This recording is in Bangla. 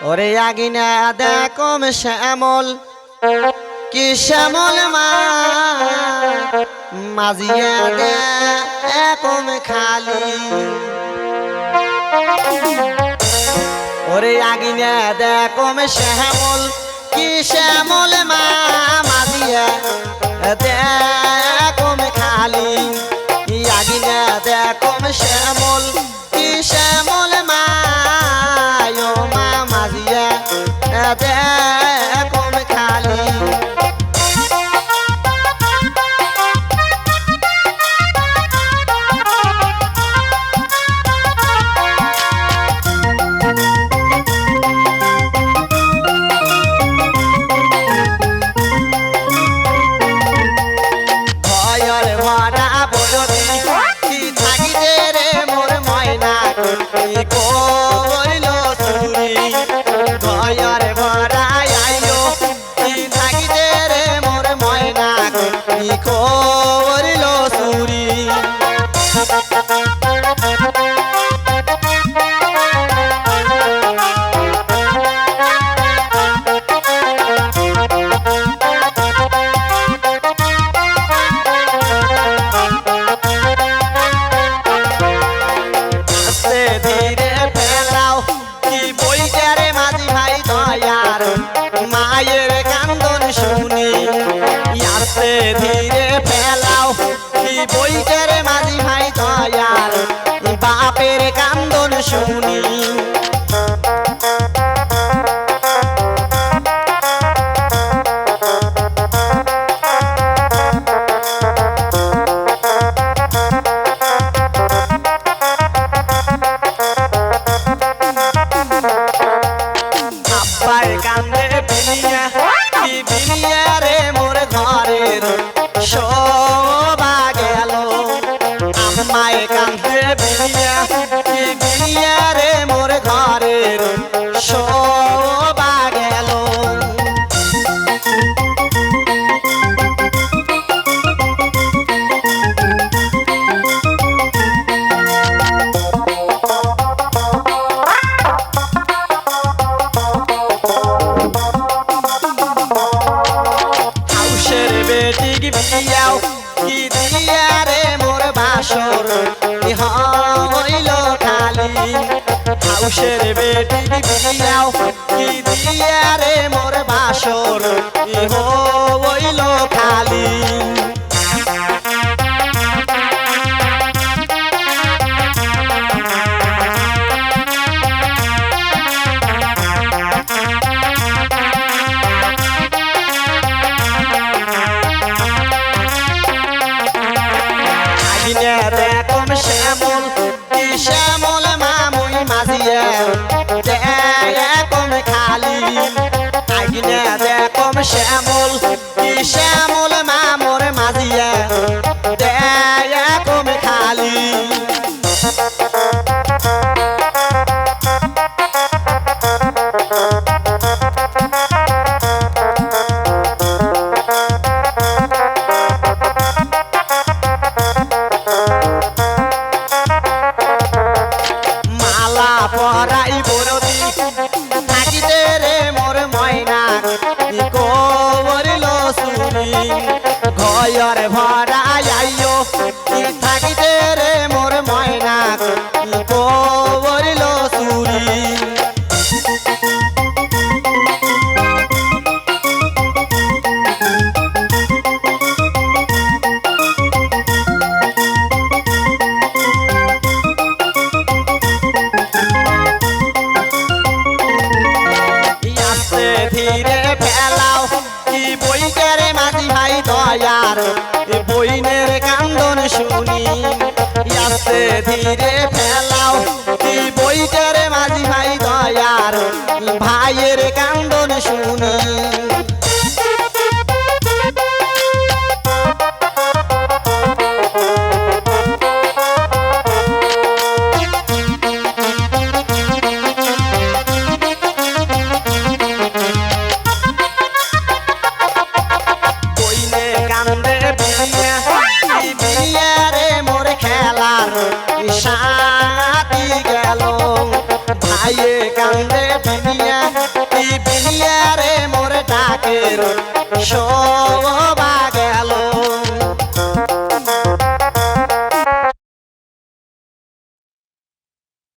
ওরে আগিনা দেখম শ্যামল কি শ্যামল মা মাঝিয়া দেখম খালি ওরে আগিনা দেখম শ্যামল কি শ্যামল মা মাঝিয়া দেখম খালি আগিনা দেখম শ্যামল কি শ্যামল মা মা মাঝিয়া দেখম খালি মায়ের কান্দন শুনি আস্তে ধীরে ফেলাও কি বইটার মাঝি ভাই দয়ার বাপের কান্দন শুনি আব্বাই কান্দে বিনিয়া কি বিনিয়া রে মোর ঘরের শোভা গেল আম্মায় কান্দে বিনিয়া কি বিনিয়া রে মোর ঘরের শোভা গেল বিয়াও কি দিয়া রে মোর বাসর হইল খালি হাউসের বেটি বিয়াও কি দিয়া রে মোর বাসর হইল খালি দেখম শ্যামল কি শ্যামল মামুই মাঝিয়া দেখম খালি আগিনা দেখম শ্যামল কি শ্যামল মামুর মাঝিয়া দেখম খালি পরাই বরদি থাকিতে রে মোর ময়না করিল শুনি ঘর ভরাই আইও থাকিতে রে মোর ময়না করিল শুনি ধীরে ফেলাও কি বইটারে মাঝি ভাই দয়ার বইনের কান্দন শুনি আস্তে ধীরে ফেলাও কি বইটারে মাঝি ভাই দয়ার ভাইয়ের কান্দন শুনি সাথী গেল ভাইয়ে কান্দে দুনিয়া সৌভাগ্য